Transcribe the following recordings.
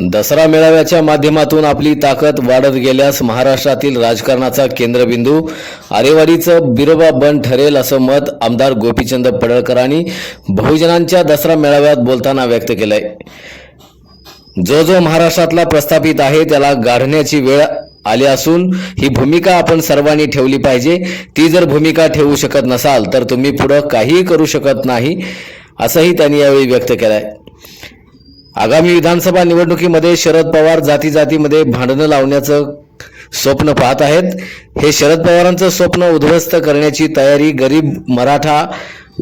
दसरा मेळाव्याच्या माध्यमातून आपली ताकद वाढत गेल्यास महाराष्ट्रातील राजकारणाचा केंद्रबिंदू आरेवाडीचं बिरोबा बन ठरेल असं मत आमदार गोपीचंद पडळकरांनी बहुजनांच्या दसरा मेळाव्यात बोलताना व्यक्त केलंय। जो महाराष्ट्रातला प्रस्थापित आहे त्याला गाढण्याची वेळ आली असून ही भूमिका आपण सर्वांनी ठेवली पाहिजे। ती जर भूमिका ठेवू शकत नसाल तर तुम्ही पुढे काहीही करू शकत नाही असंही त्यांनी यावेळी व्यक्त केलंय। आगामी विधानसभा निवडणुकीमध्ये शरद पवार जातीमध्ये भांडणं लावण्याचं स्वप्न पाहत आहेत। हे शरद पवारांचं स्वप्न उद्ध्वस्त करण्याची तयारी गरीब मराठा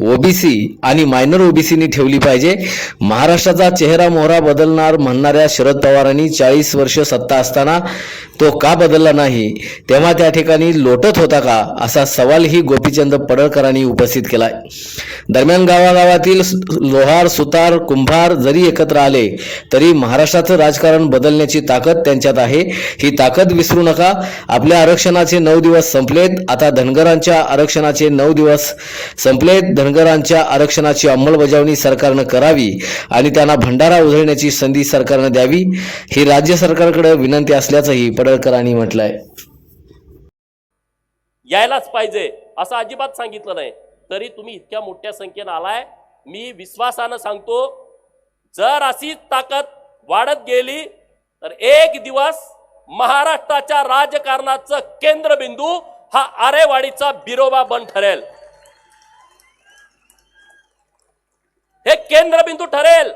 ओबीसी आणि मायनर ओबीसीनी ठेवली पाहिजे। महाराष्ट्राचा चेहरा मोहरा बदलणार म्हणणाऱ्या शरद पवारांनी 40 वर्ष सत्ता असताना तो का बदलला नाही, तेव्हा त्या ठिकाणी लोटत होता का, असा सवालही गोपीचंद पडळकरांनी उपस्थित केलाय। दरम्यान गावागावातील लोहार सुतार कुंभार जरी एकत्र आले तरी महाराष्ट्राचं राजकारण बदलण्याची ताकद त्यांच्यात आहे। ही ताकद विसरू नका। आपल्या आरक्षणाचे 9 दिवस संपलेत, आता धनगरांच्या आरक्षणाचे 9 दिवस संपलेत। धनगरांच्या आरक्षणाची अंमलबजावणी सरकारने करावी आणि त्यांना भंडारा उधळण्याची संधी सरकारने द्यावी, ही राज्य सरकारकडे विनंती असल्याचंही पडळकरांनी म्हटलंय। यायलाच पाहिजे असं अजिबात सांगितलं नाही, तरी तुम्ही इतक्या मोठ्या संख्येने आलाय। मी विश्वासानं सांगतो, जर अशी ताकद वाढत गेली तर एक दिवस महाराष्ट्राच्या राजकारणाचं केंद्रबिंदू हा आरेवाडीचा बिरोबा बन ठरेल। हे केंद्रबिंदू ठरेल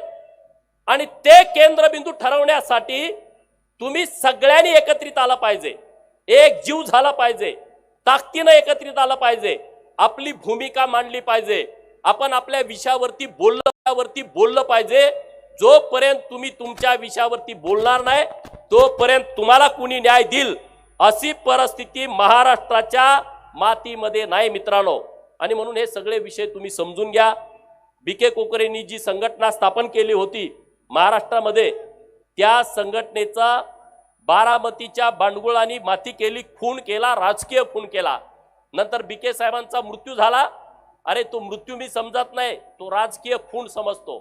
आणि ते केंद्रबिंदू ठरवण्यासाठी तुम्ही सगळ्यांनी एकत्रित आला पाहिजे, एक जीव झाला पाहिजे, ताकदीनं एकत्रित आला पाहिजे, आपली भूमिका मांडली पाहिजे, आपण आपल्या विषयावरती बोललं पाहिजे। जोपर्यंत तुम्ही तुमच्या विषयावरती बोलणार नाही तोपर्यंत तुम्हाला कुणी न्याय देईल अशी परिस्थिती महाराष्ट्राच्या मातीमध्ये नाही मित्रांनो। आणि म्हणून हे सगळे विषय तुम्ही समजून घ्या। बीके कोकरेंनी जी संघटना स्थापन केली होती महाराष्ट्रामध्ये, त्या संघटनेचा बारामतीच्या बांडगुळांनी माती केली, खून केला, राजकीय खून केला। नंतर बीके साहेबांचा मृत्यू झाला। अरे तो मृत्यू मी समजत नाही, तो राजकीय खून समजतो।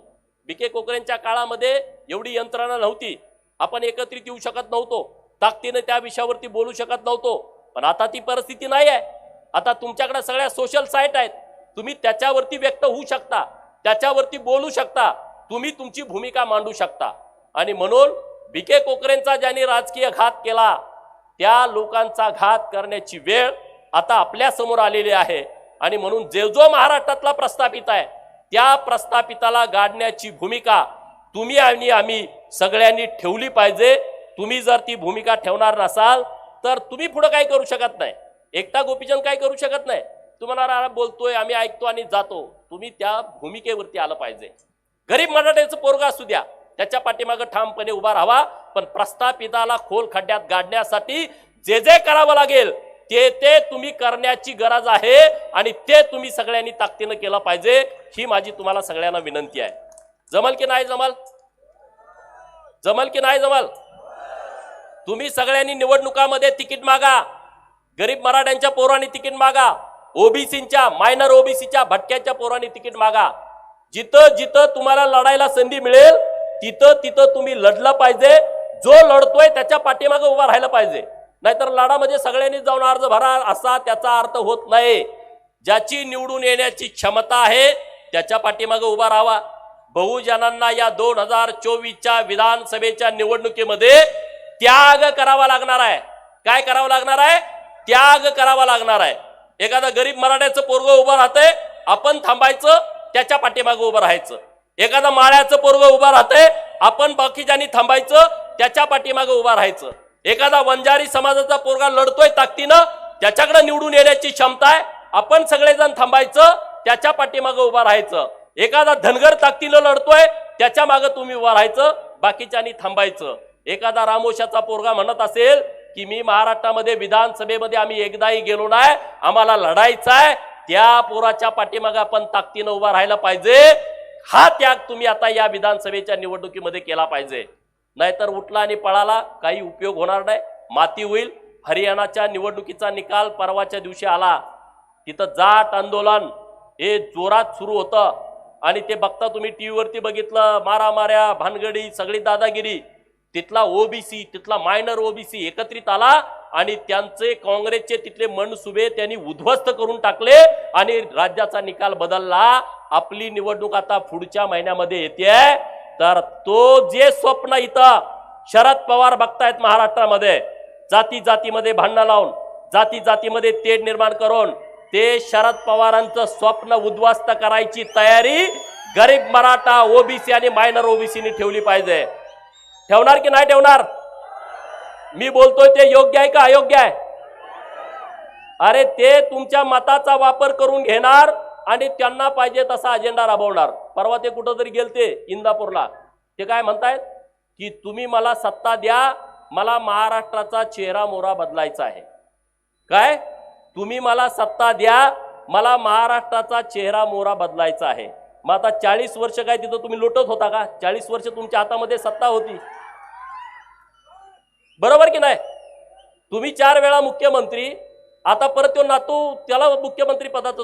बीके कोकरेंच्या काळामध्ये एवढी यंत्रणा नव्हती, आपण एकत्रित येऊ शकत नव्हतो, ताकदीने त्या विषयावरती बोलू शकत नव्हतो। पण आता ती परिस्थिती नाही आहे। आता तुमच्याकडे सगळ्या सोशल साईट आहेत, तुम्ही त्याच्यावरती व्यक्त होऊ शकता, त्याच्यावरती बोलू शकता, तुम्ही तुमची भूमिका मांडू शकता। आणि म्हणून बीके कोकरेंचा ज्यांनी राजकीय घात केला त्या लोकांचा घात करण्याची वेळ आता आपल्या समोर आलेली आहे। आणि म्हणून जो महाराष्ट्रातला प्रस्थापित आहे त्या प्रस्थापिताला गाडण्याची भूमिका तुम्ही आणि आम्ही सगळ्यांनी ठेवली पाहिजे। तुम्ही जर ती भूमिका ठेवणार नसाल तर तुम्ही पुढे काही करू शकत नाही। एकटा गोपीचंद काही करू शकत नाही। तुम्हाला बोलतोय, आम्ही ऐकतो आणि जातो, तुम्ही त्या भूमिकेवरती आलं पाहिजे। गरीब मराठ्याचं पोरगा असू द्या, त्याच्या पाठीमागे ठामपणे उभा राहावा, पण प्रस्थापिताला खोल खड्ड्यात गाडण्यासाठी जे करावं लागेल ते तुम्ही करण्याची गरज आहे आणि ते तुम्ही सगळ्यांनी ताकदीने केलं पाहिजे। ही माझी तुम्हाला सगळ्यांना विनंती आहे। जमल की नाही जमल? जमल की नाही जमल? तुम्ही सगळ्यांनी निवडणुकामध्ये तिकीट मागा, गरीब मराठ्यांच्या पोरांनी तिकीट मागा, ओबीसीच्या मायनर ओबीसीच्या भटक्याच्या पोरांनी तिकीट मागा। जिथं जिथं तुम्हाला लढायला संधी मिळेल तिथं तुम्ही लढलं पाहिजे। जो लढतोय त्याच्या पाठीमागे उभा राहायला पाहिजे, नाहीतर लढामध्ये सगळ्यांनी जाऊन अर्ज भरा असा त्याचा अर्थ होत नाही। ज्याची निवडून येण्याची क्षमता आहे त्याच्या पाठीमागे उभा राहावा। बहुजनांना या 2024च्या विधानसभेच्या निवडणुकीमध्ये त्याग करावा लागणार आहे। काय करावं लागणार आहे? त्याग करावा लागणार आहे। एखादा गरीब मराठ्याचं पोरगं उभं राहतंय, आपण थांबायचं, त्याच्या पाठीमागे उभं राहायचं। एखादा माळ्याचं पोरगं उभं राहतंय, आपण बाकीच्यांनी थांबायचं, त्याच्या पाठीमागे उभं राहायचं। एखादा वंजारी समाजाचा पोरगा लढतोय ताकदीनं, त्याच्याकडे निवडून येण्याची क्षमता आहे, आपण सगळेजण थांबायचं, त्याच्या पाठीमागे उभं राहायचं। एखादा धनगर ताकदीनं लढतोय, त्याच्या मागे तुम्ही उभं राहायचं, बाकीच्यांनी थांबायचं। एखादा रामोशाचा पोरगा म्हणत असेल की मी महाराष्ट्रामध्ये विधानसभेमध्ये आम्ही एकदाही गेलो नाही, आम्हाला लढायचं आहे, त्या पोराच्या पाठीमागे आपण ताकदीनं उभा राहायला पाहिजे। हा त्याग तुम्ही आता या विधानसभेच्या निवडणुकीमध्ये केला पाहिजे, नाहीतर उठला आणि पळाला काही उपयोग होणार नाही, माती होईल। हरियाणाच्या निवडणुकीचा निकाल परवाच्या दिवशी आला, तिथं जाट आंदोलन हे जोरात सुरू होतं आणि ते बघता तुम्ही टीव्हीवरती बघितलं, मारामाऱ्या, भानगडी, सगळी दादागिरी। तिथला ओबीसी, तिथला मायनर ओबीसी एकत्रित आला आणि त्यांचे काँग्रेसचे तिथले मनसुबे त्यांनी उद्ध्वस्त करून टाकले आणि राज्याचा निकाल बदलला. आपली निवडणूक आता पुढच्या महिन्यामध्ये येते. तर तो जे स्वप्न इथं शरद पवार बघतायत महाराष्ट्रामध्ये, जाती जातीमध्ये भांडणं लावून, जाती जातीमध्ये तेढ निर्माण करून, ते शरद पवारांचं स्वप्न उद्ध्वस्त करायची तयारी गरीब मराठा, ओबीसी आणि मायनर ओबीसीनी ठेवली पाहिजे. ठेवणार की नाही ठेवणार? मी बोलतोय ते योग्य आहे का अयोग्य आहे? अरे ते तुमच्या मताचा वापर करून घेणार आणि त्यांना पाहिजे तसा अजेंडा राबवणार. परवा ते कुठं तरी गेलते इंदापूरला, ते काय म्हणतायत की तुम्ही मला सत्ता द्या, मला महाराष्ट्राचा चेहरा मोहरा बदलायचा आहे. काय? तुम्ही मला सत्ता द्या, मला महाराष्ट्राचा चेहरा मोहरा बदलायचा आहे. मग आता 40 वर्ष काय तिथं तुम्ही लुटत होता का? 40 वर्ष तुमच्या हातामध्ये सत्ता होती, बरोबर की नाही? तुम्ही 4 वेळा मुख्यमंत्री, आता परत तो नातू त्याला मुख्यमंत्री पदाचं